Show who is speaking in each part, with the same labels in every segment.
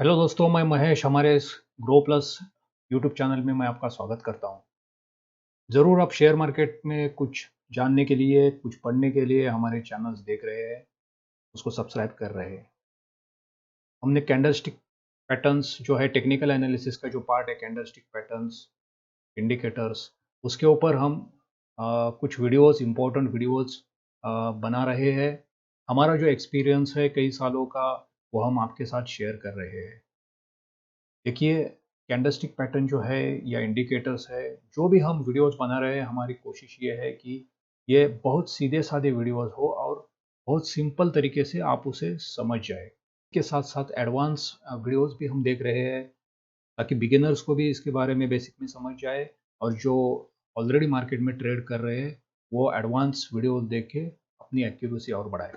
Speaker 1: Hello दोस्तों, मैं महेश हमारे इस ग्रो प्लस यूट्यूब चैनल में मैं आपका स्वागत करता हूं। ज़रूर आप शेयर मार्केट में कुछ जानने के लिए, कुछ पढ़ने के लिए हमारे चैनल्स देख रहे हैं, उसको सब्सक्राइब कर रहे हैं। हमने कैंडलस्टिक पैटर्न्स जो है टेक्निकल एनालिसिस का जो पार्ट है, कैंडलस्टिक पैटर्न्स, इंडिकेटर्स, उसके ऊपर हम कुछ वीडियोस, इम्पोर्टेंट वीडियोस बना रहे हैं। हमारा जो एक्सपीरियंस है कई सालों का, वो हम आपके साथ शेयर कर रहे हैं। देखिए, कैंडलस्टिक पैटर्न जो है या इंडिकेटर्स है, जो भी हम वीडियोस बना रहे हैं, हमारी कोशिश ये है कि ये बहुत सीधे-साधे वीडियोस हो और बहुत सिंपल तरीके से आप उसे समझ जाएँ। के साथ-साथ एडवांस वीडियोस भी हम देख रहे हैं, ताकि बिगिनर्स को भी इसके बारे में बेसिक में समझ जाए और जो ऑलरेडी मार्केट में ट्रेड कर रहे हैं, वो एडवांस वीडियो देख के अपनी एक्यूरेसी और बढ़ाएँ।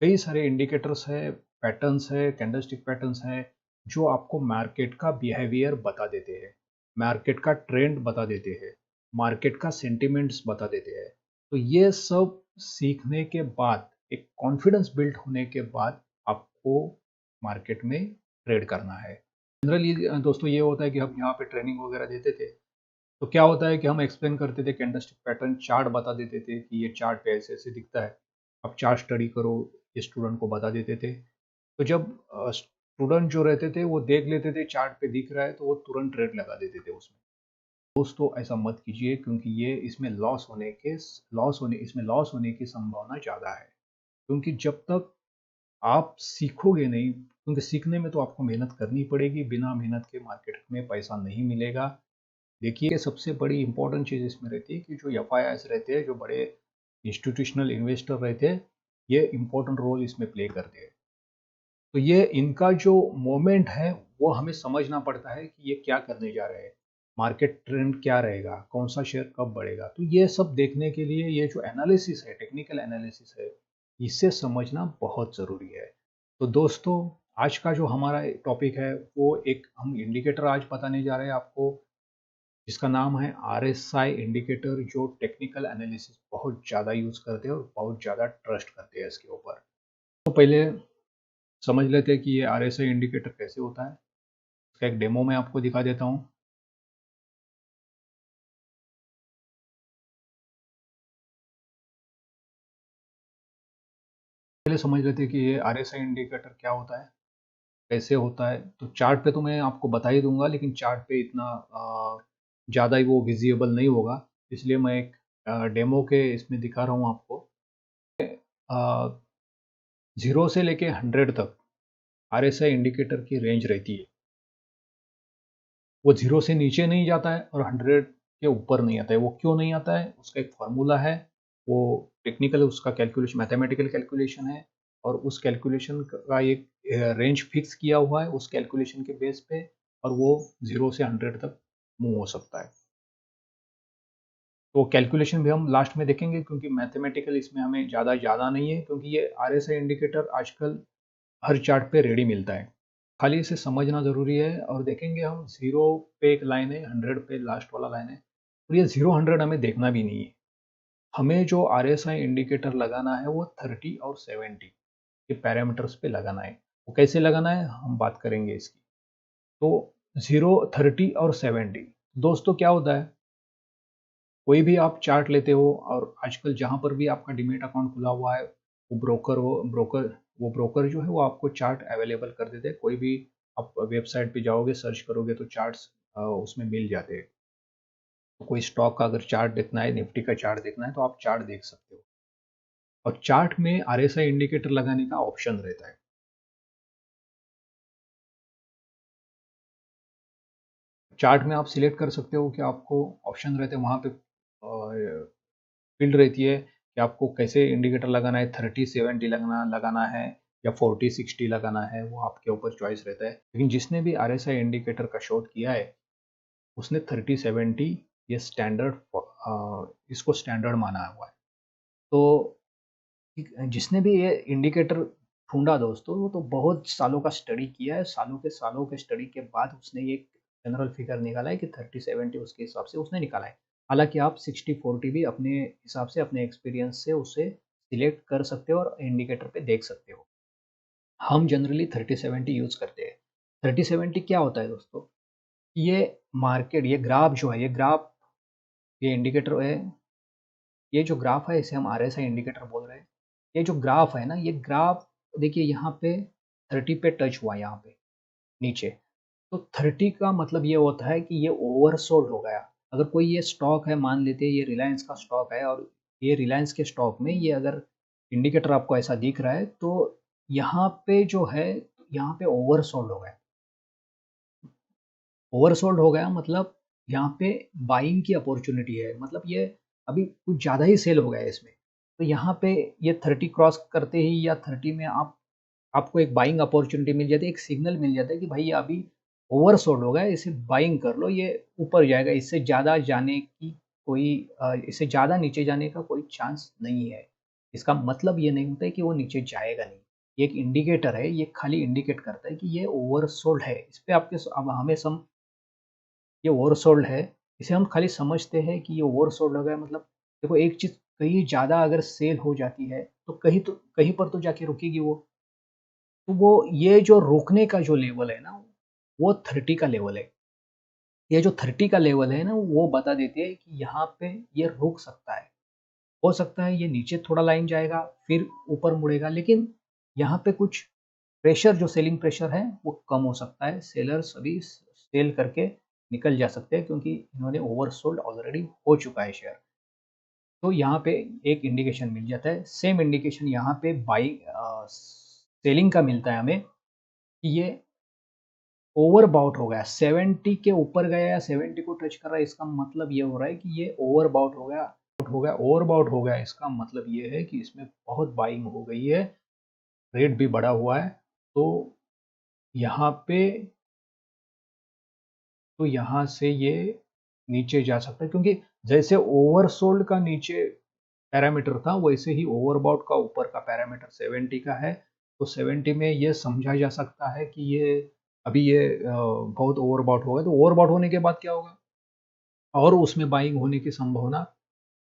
Speaker 1: कई सारे इंडिकेटर्स है, पैटर्न्स है, कैंडलस्टिक पैटर्न्स हैं, जो आपको मार्केट का बिहेवियर बता देते हैं, मार्केट का ट्रेंड बता देते हैं, मार्केट का सेंटिमेंट्स बता देते हैं। तो ये सब सीखने के बाद, एक कॉन्फिडेंस बिल्ड होने के बाद आपको मार्केट में ट्रेड करना है। जनरली दोस्तों ये होता है कि हम यहाँ पे ट्रेनिंग वगैरह देते थे, तो क्या होता है कि हम एक्सप्लेन करते थे कैंडलस्टिक पैटर्न, चार्ट बता देते थे कि ये चार्ट पे ऐसे-ऐसे दिखता है। अब चार्ट स्टडी करो, ये स्टूडेंट को बता देते थे। तो जब स्टूडेंट जो रहते थे वो देख लेते थे चार्ट पे दिख रहा है तो वो तुरंत ट्रेड लगा देते थे उसमें। दोस्तों ऐसा मत कीजिए, क्योंकि ये इसमें लॉस होने की संभावना ज़्यादा है। क्योंकि जब तक आप सीखोगे नहीं, क्योंकि सीखने में तो आपको मेहनत करनी पड़ेगी, बिना मेहनत के मार्केट में पैसा नहीं मिलेगा। देखिए, सबसे बड़ी इम्पोर्टेंट चीज़ इसमें रहती है कि जो एफआईआईस रहते हैं, जो बड़े इंस्टीट्यूशनल इन्वेस्टर रहते हैं, ये इम्पोर्टेंट रोल इसमें प्ले करते हैं। तो ये इनका जो मोमेंट है, वो हमें समझना पड़ता है कि ये क्या करने जा रहे हैं, मार्केट ट्रेंड क्या रहेगा, कौन सा शेयर कब बढ़ेगा। तो ये सब देखने के लिए ये जो एनालिसिस है, टेक्निकल एनालिसिस है, इसे समझना बहुत ज़रूरी है। तो दोस्तों, आज का जो हमारा टॉपिक है, वो एक हम इंडिकेटर आज बताने जा रहे हैं आपको, जिसका नाम है आरएसआई इंडिकेटर, जो टेक्निकल एनालिसिस बहुत ज़्यादा यूज़ करते हैं और बहुत ज़्यादा ट्रस्ट करते हैं इसके ऊपर। तो पहले समझ लेते हैं कि ये आरएसआई इंडिकेटर कैसे होता है। इसका एक डेमो मैं आपको दिखा देता हूँ। पहले समझ लेते हैं कि ये आरएसआई इंडिकेटर क्या होता है, कैसे होता है। तो चार्ट पे तो मैं आपको बता ही दूंगा, लेकिन चार्ट पे इतना ज़्यादा ही वो विजिबल नहीं होगा, इसलिए मैं एक डेमो के इसमें दिखा रहा हूँ आपको। 0 से लेके 100 तक आरएसआई इंडिकेटर की रेंज रहती है। वो 0 से नीचे नहीं जाता है और 100 के ऊपर नहीं आता है। वो क्यों नहीं आता है? उसका एक फ़ॉर्मूला है, वो टेक्निकल उसका कैलकुलेशन, मैथमेटिकल कैलकुलेशन है, और उस कैलकुलेशन का एक रेंज फिक्स किया हुआ है उस कैलकुलेशन के बेस पे, और वो 0 से 100 तक मूव हो सकता है। तो कैलकुलेशन भी हम लास्ट में देखेंगे, क्योंकि मैथमेटिकल इसमें हमें ज़्यादा ज़्यादा नहीं है, क्योंकि ये आरएसआई इंडिकेटर आजकल हर चार्ट पे रेडी मिलता है। खाली इसे समझना ज़रूरी है। और देखेंगे हम 0 पे एक लाइन है, 100 पे लास्ट वाला लाइन है, और ये 0-100 हमें देखना भी नहीं है। हमें जो आरएसआई इंडिकेटर लगाना है वो 30 और 70 ये पैरामीटर्स पे लगाना है। वो कैसे लगाना है हम बात करेंगे इसकी। तो 0, 30 और 70, दोस्तों क्या होता है, कोई भी आप चार्ट लेते हो, और आजकल जहाँ पर भी आपका डीमैट अकाउंट खुला हुआ है, वो ब्रोकर जो है वो आपको चार्ट अवेलेबल कर देते हैं। कोई भी आप वेबसाइट पे जाओगे, सर्च करोगे तो चार्ट्स उसमें मिल जाते हैं। तो कोई स्टॉक का अगर चार्ट देखना है, निफ्टी का चार्ट देखना है, तो आप चार्ट देख सकते हो। और चार्ट में आरएसआई इंडिकेटर लगाने का ऑप्शन रहता है। चार्ट में आप सिलेक्ट कर सकते हो कि आपको ऑप्शन रहते हैं वहाँ पे, फील्ड रहती है कि आपको कैसे इंडिकेटर लगाना है, 30-70 लगाना है या 40-60 लगाना है, वो आपके ऊपर चॉइस रहता है। लेकिन जिसने भी आरएसआई इंडिकेटर का शॉट किया है, उसने 30-70 ये इसको स्टैंडर्ड माना हुआ है। तो जिसने भी ये इंडिकेटर ढूंढा दोस्तों, वो तो बहुत सालों का स्टडी किया है, सालों के स्टडी के बाद उसने ये जनरल फिगर निकाला है कि 30-70 उसके हिसाब से उसने निकाला है। हालांकि आप 60-40 भी अपने हिसाब से, अपने एक्सपीरियंस से उसे सिलेक्ट कर सकते हो और इंडिकेटर पे देख सकते हो। हम जनरली 30-70 यूज़ करते हैं। 3070 क्या होता है दोस्तों? ये मार्केट, ये ग्राफ जो है, ये इंडिकेटर है, ये जो ग्राफ है इसे हम आरएसआई इंडिकेटर बोल रहे हैं। ये जो ग्राफ है ना, ये ग्राफ देखिए यहाँ पे 30 पे टच हुआ यहाँ पे नीचे। तो 30 का मतलब ये होता है कि ये ओवरसोल्ड हो गया। अगर कोई ये स्टॉक है, मान लेते हैं ये रिलायंस का स्टॉक है और ये रिलायंस के स्टॉक में ये अगर इंडिकेटर आपको ऐसा दिख रहा है तो यहाँ पे जो है, यहाँ पे ओवरसोल्ड हो गया। ओवरसोल्ड हो गया मतलब यहाँ पे बाइंग की अपॉर्चुनिटी है, मतलब ये अभी कुछ ज़्यादा ही सेल हो गया है इसमें। तो यहाँ पे ये 30 क्रॉस करते ही या 30 में आपको एक बाइंग अपॉर्चुनिटी मिल जाती है, एक सिग्नल मिल जाता है कि भाई ये अभी ओवरसोल्ड हो गया है, इसे बाइंग कर लो, ये ऊपर जाएगा, इससे ज़्यादा जाने की कोई इससे ज़्यादा नीचे जाने का कोई चांस नहीं है। इसका मतलब ये नहीं होता है कि वो नीचे जाएगा नहीं। ये एक इंडिकेटर है, ये खाली इंडिकेट करता है कि ये ओवरसोल्ड है। इस पे आपके अब हमें ये ओवरसोल्ड है, इसे हम खाली समझते हैं कि ये ओवरसोल्ड हो गया, मतलब देखो एक चीज़ कहीं ज़्यादा अगर सेल हो जाती है तो कहीं पर तो जाके रुकेगी वो। तो वो ये जो रोकने का जो लेवल है ना, वो 30 का लेवल है। ये जो 30 का लेवल है ना, वो बता देती है कि यहाँ पे ये रुक सकता है। हो सकता है ये नीचे थोड़ा लाइन जाएगा, फिर ऊपर मुड़ेगा, लेकिन यहाँ पे कुछ प्रेशर, जो सेलिंग प्रेशर है, वो कम हो सकता है। सेलर्स अभी सेल करके निकल जा सकते हैं क्योंकि इन्होंने ओवरसोल्ड ऑलरेडी हो चुका है शेयर। तो यहाँ पे एक इंडिकेशन मिल जाता है। सेम इंडिकेशन यहाँ पे सेलिंग का मिलता है हमें कि ये ओवरबाउट हो गया, 70 के ऊपर गया या 70 को टच कर रहा है, इसका मतलब ये हो रहा है कि ये ओवरबाउट ओवरबाउट हो गया। इसका मतलब ये है कि इसमें बहुत बाइंग हो गई है, रेट भी बढ़ा हुआ है। तो यहाँ पे तो यहाँ से ये नीचे जा सकता है, क्योंकि जैसे ओवरसोल्ड का नीचे पैरामीटर था, वैसे ही ओवरबाउट का ऊपर का पैरामीटर 70 का है। तो 70 में ये समझा जा सकता है कि ये अभी ये बहुत ओवरबाउट होगा। तो ओवरबाउट होने के बाद क्या होगा, और उसमें बाइंग होने की संभावना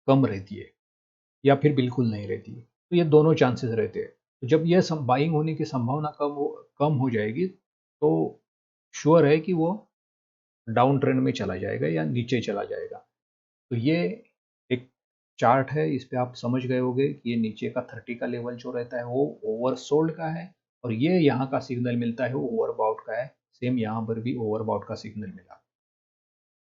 Speaker 1: कम रहती है या फिर बिल्कुल नहीं रहती है। तो ये दोनों चांसेस रहते हैं। तो जब ये बाइंग होने की संभावना कम हो जाएगी, तो श्योर है कि वो डाउन ट्रेंड में चला जाएगा या नीचे चला जाएगा। तो ये एक चार्ट है, इस पे आप समझ गए होंगे कि ये नीचे का 30 का लेवल जो रहता है वो ओवरसोल्ड का है, और ये यहाँ का सिग्नल मिलता है वो ओवरबाउट का है। सेम यहाँ पर भी ओवरबाउट का सिग्नल मिला।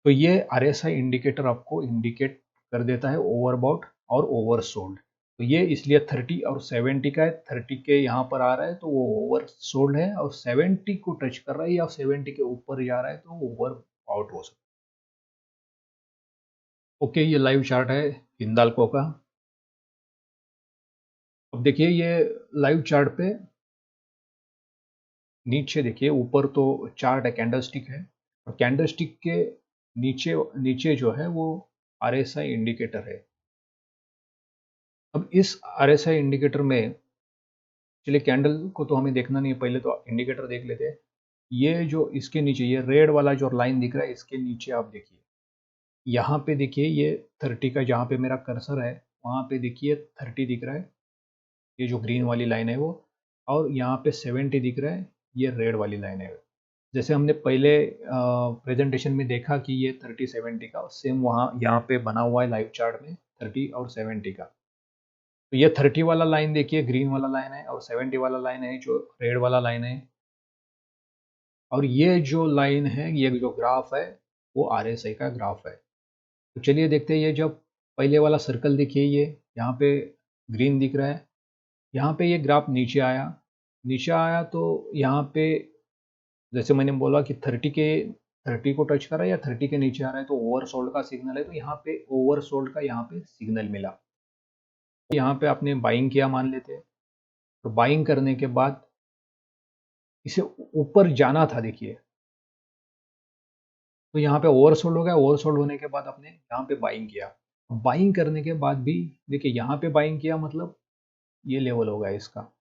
Speaker 1: तो ये आरएसआई इंडिकेटर आपको इंडिकेट कर देता है ओवरबाउट और ओवरसोल्ड। तो ये इसलिए 30 और 70 का है, 30 के यहाँ पर आ रहा है तो वो ओवरसोल्ड है, और 70 को टच कर रहा है या 70 के ऊपर जा रहा है तो ओवरआउट हो सकता है। ओके, ये लाइव चार्ट है हिंदाल्को का। अब देखिए ये लाइव चार्ट पे नीचे देखिए, ऊपर तो चार्ट है, कैंडलस्टिक है, और कैंडलस्टिक के नीचे नीचे जो है वो आरएसआई इंडिकेटर है। अब इस आरएसआई इंडिकेटर में, चलिए कैंडल को तो हमें देखना नहीं है, पहले तो इंडिकेटर देख लेते हैं। ये जो इसके नीचे ये रेड वाला जो लाइन दिख रहा है, इसके नीचे आप देखिए, यहाँ पे देखिए ये 30 का, जहाँ पे मेरा कर्सर है वहाँ पे देखिए 30 दिख रहा है, ये जो ग्रीन वाली लाइन है वो, और यहाँ पे 70 दिख रहा है, ये रेड वाली लाइन है। जैसे हमने पहले प्रेजेंटेशन में देखा कि ये 30-70 का सेम वहाँ यहाँ पे बना हुआ है लाइव चार्ट में, 30 और 70 का। तो ये 30 वाला लाइन देखिए, ग्रीन वाला लाइन है, और 70 वाला लाइन है जो रेड वाला लाइन है, और ये जो लाइन है, ये जो ग्राफ है, वो आरएसआई का ग्राफ है। तो चलिए देखते हैं, ये जब पहले वाला सर्कल देखिए, ये यहाँ पे ग्रीन दिख रहा है, यहाँ पे ये ग्राफ नीचे आया तो यहाँ पे जैसे मैंने बोला कि 30 को टच करा या 30 के नीचे आ रहा है तो ओवरसोल्ड का सिग्नल है, तो यहाँ पे ओवरसोल्ड का यहाँ पे सिग्नल मिला। यहाँ पे आपने बाइंग किया मान लेते हैं, तो बाइंग करने के बाद इसे ऊपर जाना था देखिए, तो यहाँ पे ओवरसोल्ड हो गया। ओवरसोल्ड होने के बाद आपने यहाँ पे बाइंग किया, बाइंग करने के बाद भी देखिए यहाँ पे बाइंग किया, मतलब ये लेवल होगा इसका।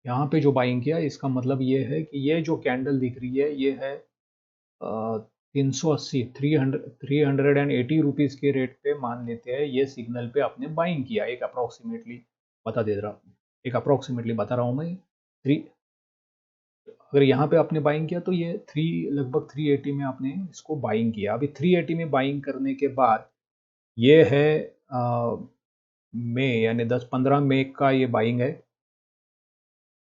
Speaker 1: यहाँ पे जो बाइंग किया इसका मतलब ये है कि ये जो कैंडल दिख रही है ये है 380 380 रुपीज़ के रेट पे मान लेते हैं, ये सिग्नल पे आपने बाइंग किया। एक अप्रोक्सीमेटली बता रहा हूँ मैं, थ्री, अगर यहाँ पे आपने बाइंग किया तो ये लगभग 380 में आपने इसको बाइंग किया। अभी 380 में बाइंग करने के बाद ये है मई, यानी 10-15 मई का ये बाइंग है।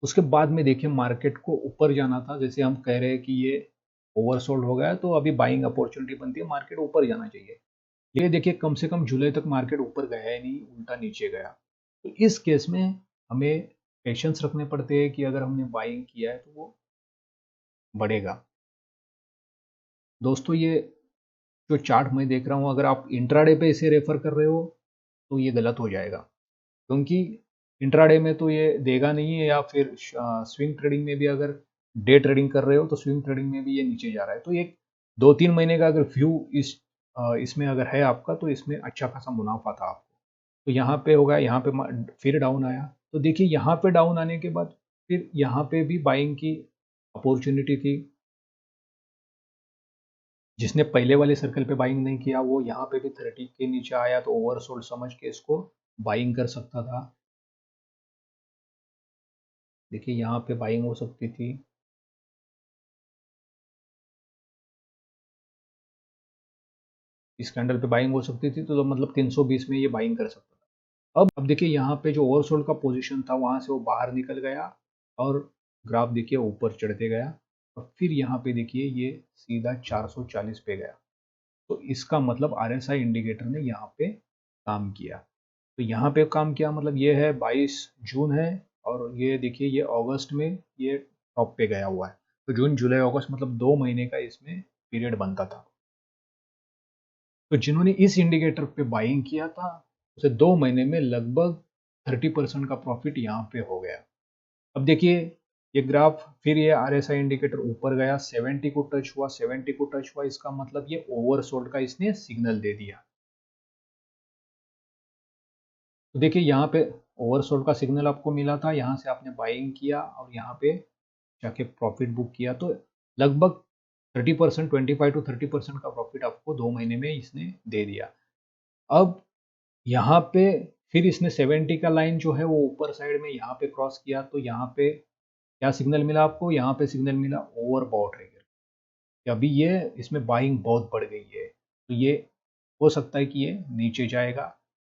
Speaker 1: उसके बाद में देखिए मार्केट को ऊपर जाना था, जैसे हम कह रहे हैं कि ये ओवरसोल्ड हो गया है, तो अभी बाइंग अपॉर्चुनिटी बनती है, मार्केट ऊपर जाना चाहिए। ये देखिए कम से कम जुलाई तक मार्केट ऊपर गया ही नहीं, उल्टा नीचे गया। तो इस केस में हमें पेशेंस रखने पड़ते हैं कि अगर हमने बाइंग किया है तो वो बढ़ेगा। दोस्तों ये जो चार्ट मैं देख रहा हूँ, अगर आप इंट्राडे पे इसे रेफर कर रहे हो तो ये गलत हो जाएगा, क्योंकि इंट्राडे में तो ये देगा नहीं है, या फिर स्विंग ट्रेडिंग में भी अगर डे ट्रेडिंग कर रहे हो तो स्विंग ट्रेडिंग में भी ये नीचे जा रहा है। तो एक 2-3 महीने का अगर व्यू इसमें अगर है आपका, तो इसमें अच्छा खासा मुनाफा था आपको। तो यहाँ पे होगा, यहाँ पे फिर डाउन आया, तो देखिए यहाँ पे डाउन आने के बाद फिर यहाँ पे भी बाइंग की अपॉर्चुनिटी थी। जिसने पहले वाले सर्कल पे बाइंग नहीं किया वो यहाँ पे भी 30 के नीचे आया, तो ओवरसोल्ड समझ के इसको बाइंग कर सकता था। देखिए यहाँ पे बाइंग हो सकती थी। इस कैंडल पे बाइंग हो सकती थी, तो मतलब 320 में ये बाइंग कर सकता था। अब देखिए यहाँ पे जो ओवरसोल्ड का पोजीशन था वहां से वो बाहर निकल गया, और ग्राफ देखिए ऊपर चढ़ते गया, और फिर यहाँ पे देखिए ये सीधा 440 पे गया। तो इसका मतलब आरएसआई इंडिकेटर ने यहाँ पे काम किया। तो यहाँ पे काम किया मतलब ये है 22 जून है, और ये देखिए ये अगस्त में ये टॉप पे गया हुआ है। तो जून जुलाई अगस्त मतलब 2 महीने का इसमें पीरियड बनता था। तो जिन्होंने इस इंडिकेटर पे बाइंग किया था उसे 2 महीने में लगभग 30% का प्रॉफिट यहाँ पे हो गया। अब देखिए ये ग्राफ फिर ये आरएसआई इंडिकेटर ऊपर गया, 70 को टच हुआ, 70 को टच हुआ, इसका मतलब ये ओवरसोल्ड का इसने सिग्नल दे दिया। तो देखिए यहाँ पे ओवरसोल्ड का सिग्नल आपको मिला था, यहाँ से आपने बाइंग किया और यहाँ पे जाके प्रॉफिट बुक किया, तो लगभग 30%, 25 to 30% का प्रॉफिट आपको 2 महीने में इसने दे दिया। अब यहाँ पे फिर इसने 70 का लाइन जो है वो ऊपर साइड में यहाँ पे क्रॉस किया, तो यहाँ पे क्या सिग्नल मिला आपको, यहाँ पे सिग्नल मिला ओवरबॉट है, कि अभी ये इसमें बाइंग बहुत बढ़ गई है, तो ये हो सकता है कि ये नीचे जाएगा।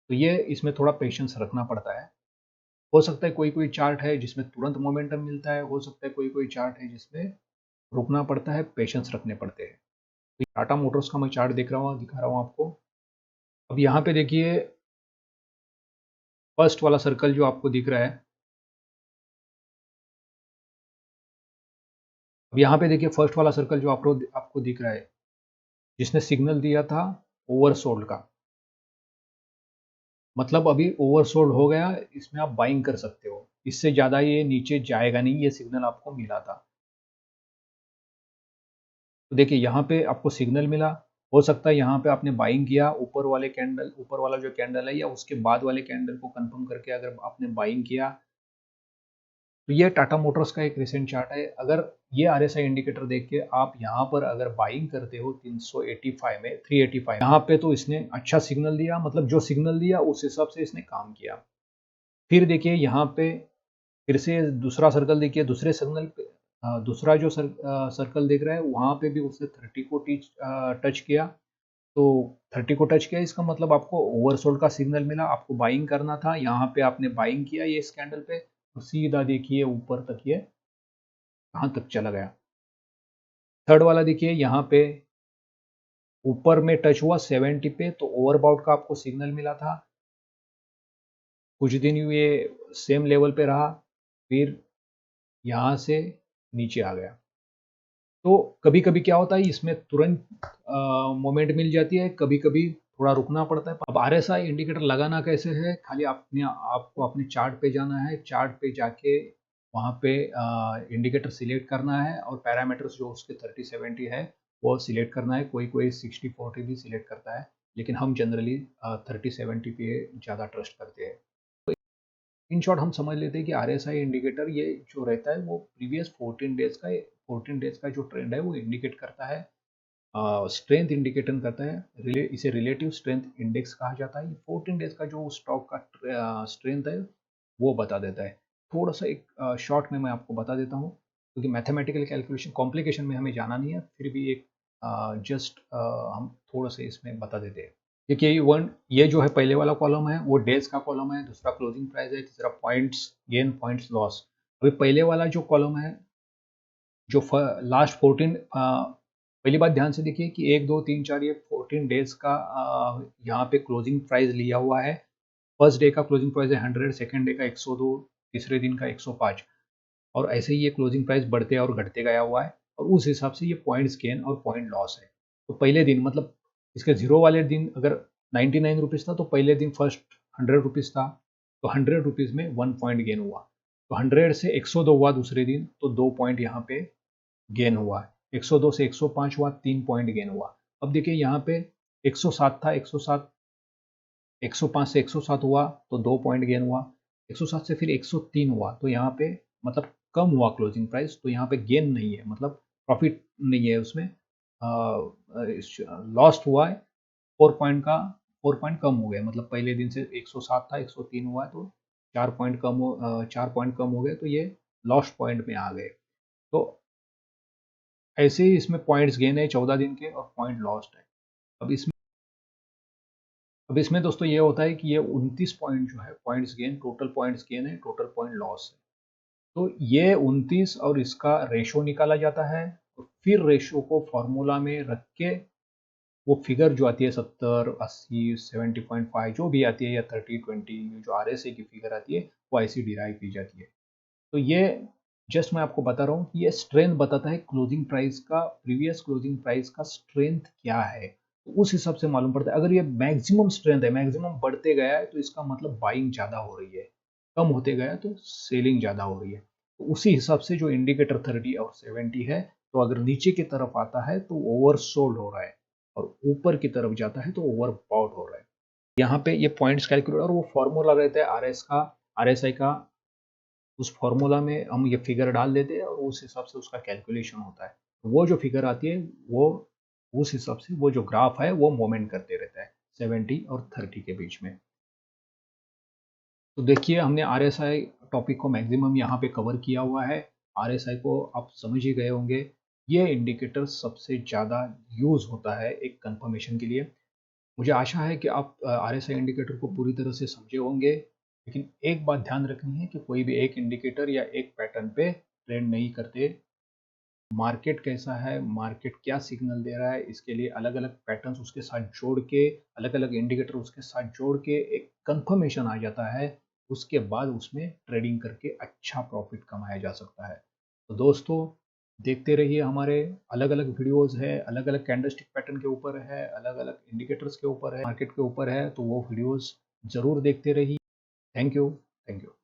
Speaker 1: तो ये इसमें थोड़ा पेशेंस रखना पड़ता है। हो सकता है कोई कोई चार्ट है जिसमें तुरंत मोमेंटम मिलता है, हो सकता है कोई कोई चार्ट है जिसमें रुकना पड़ता है, पेशेंस रखने पड़ते हैं। तो टाटा मोटर्स का मैं चार्ट देख रहा हूँ, दिखा रहा हूँ आपको। अब यहाँ पे देखिए फर्स्ट वाला सर्कल जो आपको दिख रहा है, अब यहाँ पे देखिए फर्स्ट वाला सर्कल जो आपको आपको दिख रहा है, जिसने सिग्नल दिया था ओवरसोल्ड का, मतलब अभी ओवरसोल्ड हो गया, इसमें आप बाइंग कर सकते हो, इससे ज़्यादा ये नीचे जाएगा नहीं, ये सिग्नल आपको मिला था। तो देखिए यहाँ पे आपको सिग्नल मिला, हो सकता है यहाँ पे आपने बाइंग किया, ऊपर वाले कैंडल, ऊपर वाला जो कैंडल है या उसके बाद वाले कैंडल को कंफर्म करके अगर आपने बाइंग किया, तो ये टाटा मोटर्स का एक रिसेंट चार्ट है। अगर ये आरएसआई इंडिकेटर देख के आप यहाँ पर अगर बाइंग करते हो 385 में, 385 यहाँ पे, तो इसने अच्छा सिग्नल दिया, मतलब जो सिग्नल दिया उस हिसाब से इसने काम किया। फिर देखिए यहाँ पे फिर से दूसरा सर्कल देखिए, दूसरे सिग्नल पे दूसरा जो सर्कल देख रहा है वहाँ पे भी उसने 30 को टच किया। तो 30 को टच किया, इसका मतलब आपको ओवरसोल्ड का सिग्नल मिला, आपको बाइंग करना था, यहाँ पे आपने बाइंग किया ये इस कैंडल पे, तो सीधा देखिए ऊपर तक ये कहाँ तक चला गया। थर्ड वाला देखिए यहाँ पे ऊपर में टच हुआ 70 पे, तो ओवरबाउट का आपको सिग्नल मिला था, कुछ दिन ये सेम लेवल पे रहा, फिर यहाँ से नीचे आ गया। तो कभी कभी क्या होता है इसमें तुरंत मोमेंट मिल जाती है, कभी कभी थोड़ा रुकना पड़ता है। अब आरएसआई इंडिकेटर लगाना कैसे है, खाली आपको अपने चार्ट पे जाना है, चार्ट पे जाके वहाँ पे इंडिकेटर सिलेक्ट करना है, और पैरामीटर्स जो उसके 30-70 है वो सिलेक्ट करना है। कोई कोई 60-40 भी सिलेक्ट करता है, लेकिन हम जनरली 30-70 पे ज़्यादा ट्रस्ट करते हैं। इन शॉर्ट हम समझ लेते हैं कि आरएसआई इंडिकेटर ये जो रहता है वो प्रीवियस 14 डेज का जो ट्रेंड है वो इंडिकेट करता है, स्ट्रेंथ इंडिकेटर करता है, इसे रिलेटिव स्ट्रेंथ इंडेक्स कहा जाता है। 14 डेज का जो स्टॉक का स्ट्रेंथ है वो बता देता है। थोड़ा सा एक शॉर्ट में मैं आपको बता देता हूँ, क्योंकि मैथमेटिकल कैलकुलेशन कॉम्प्लिकेशन में हमें जाना नहीं है, फिर भी एक जस्ट हम थोड़ा सा इसमें बता देते हैं। देखिए ये जो है पहले वाला कॉलम है वो डेज का कॉलम है, दूसरा क्लोजिंग प्राइस है, तीसरा पॉइंट्स गेन पॉइंट्स लॉस। अभी पहले वाला जो कॉलम है, जो लास्ट 14, पहली बात ध्यान से देखिए कि 1 2 3 4 ये 14 डेज का यहाँ पे क्लोजिंग प्राइस लिया हुआ है। फर्स्ट डे का क्लोजिंग प्राइस है 100, सेकेंड डे का 102, तीसरे दिन का 105, और ऐसे ही ये क्लोजिंग प्राइस बढ़ते और घटते गया हुआ है, और उस हिसाब से ये पॉइंट्स गेन और पॉइंट लॉस है। तो पहले दिन मतलब इसके जीरो वाले दिन अगर 99 रुपीज़ था, तो पहले दिन फर्स्ट 100 रुपीज़ था, तो 100 रुपीज़ में 1 पॉइंट गेन हुआ। तो 100 से 102 हुआ दूसरे दिन, तो 2 पॉइंट यहाँ पे गेन हुआ है। 102 से 105 हुआ, 3 पॉइंट गेन हुआ। अब देखिए यहाँ पे 107 था, 107 105 से 107 हुआ तो 2 पॉइंट गेन हुआ। 107 से फिर 103 हुआ, तो यहाँ पे मतलब कम हुआ क्लोजिंग प्राइस, तो यहाँ पे गेन नहीं है, मतलब प्रॉफिट नहीं है उसमें, लॉस्ट हुआ है। 4 पॉइंट कम हो गए, मतलब पहले दिन से 107 था 103 हुआ, तो 4 पॉइंट कम हो गए, तो ये लॉस्ट पॉइंट में आ गए। तो ऐसे ही इसमें पॉइंट्स गेन है 14 दिन के और पॉइंट लॉस्ट है। अब इसमें अब इसमें दोस्तों ये होता है कि ये 29 पॉइंट जो है points gain, total points gain है, टोटल पॉइंट लॉस है। तो ये 29 और इसका रेशो निकाला जाता है, और फिर रेशो को फॉर्मूला में रख के वो फिगर जो आती है 70 80 70.5 जो भी आती है, या 30 20 जो RSI की फिगर आती है, वो ऐसी डिराइव की जाती है। तो ये जस्ट मैं आपको बता रहा हूँ कि ये स्ट्रेंथ बताता है क्लोजिंग प्राइस का, प्रीवियस क्लोजिंग प्राइस का स्ट्रेंथ क्या है, तो उस हिसाब से मालूम पड़ता है। अगर ये मैक्सिमम स्ट्रेंथ है, मैक्सिमम बढ़ते गया है, तो इसका मतलब बाइंग ज़्यादा हो रही है, कम होते गया तो सेलिंग ज़्यादा हो रही है। तो उसी हिसाब से जो इंडिकेटर 30 और 70 है, तो अगर नीचे की तरफ आता है तो ओवरसोल्ड हो रहा है, और ऊपर की तरफ जाता है तो ओवरबॉट हो रहा है। यहाँ पे ये पॉइंट्स कैलकुलेट, और वो फॉर्मूला रहता है RSI का, उस फॉर्मूला में हम ये फिगर डाल देते हैं और उस हिसाब से उसका कैलकुलेशन होता है। वो जो फिगर आती है वो उस हिसाब से वो जो ग्राफ है वो मोमेंट करते रहता है 70 और 30 के बीच में। तो देखिए हमने RSI टॉपिक को मैक्सिमम यहाँ पे कवर किया हुआ है। RSI को आप समझ ही गए होंगे। ये इंडिकेटर सबसे ज़्यादा यूज़ होता है एक कंफर्मेशन के लिए। मुझे आशा है कि आप RSI इंडिकेटर को पूरी तरह से समझे होंगे, लेकिन एक बात ध्यान रखनी है कि कोई भी एक इंडिकेटर या एक पैटर्न पे ट्रेड नहीं करते। मार्केट कैसा है, मार्केट क्या सिग्नल दे रहा है, इसके लिए अलग अलग पैटर्न्स उसके साथ जोड़ के, अलग अलग इंडिकेटर उसके साथ जोड़ के एक कंफर्मेशन आ जाता है। उसके बाद उसमें ट्रेडिंग करके अच्छा प्रॉफिट कमाया जा सकता है। तो दोस्तों, देखते रहिए, हमारे अलग अलग वीडियोस है, अलग अलग कैंडलस्टिक पैटर्न के ऊपर है, अलग अलग इंडिकेटर्स के ऊपर है, मार्केट के ऊपर है, तो वो वीडियोस जरूर देखते रहिए। Thank you. Thank you.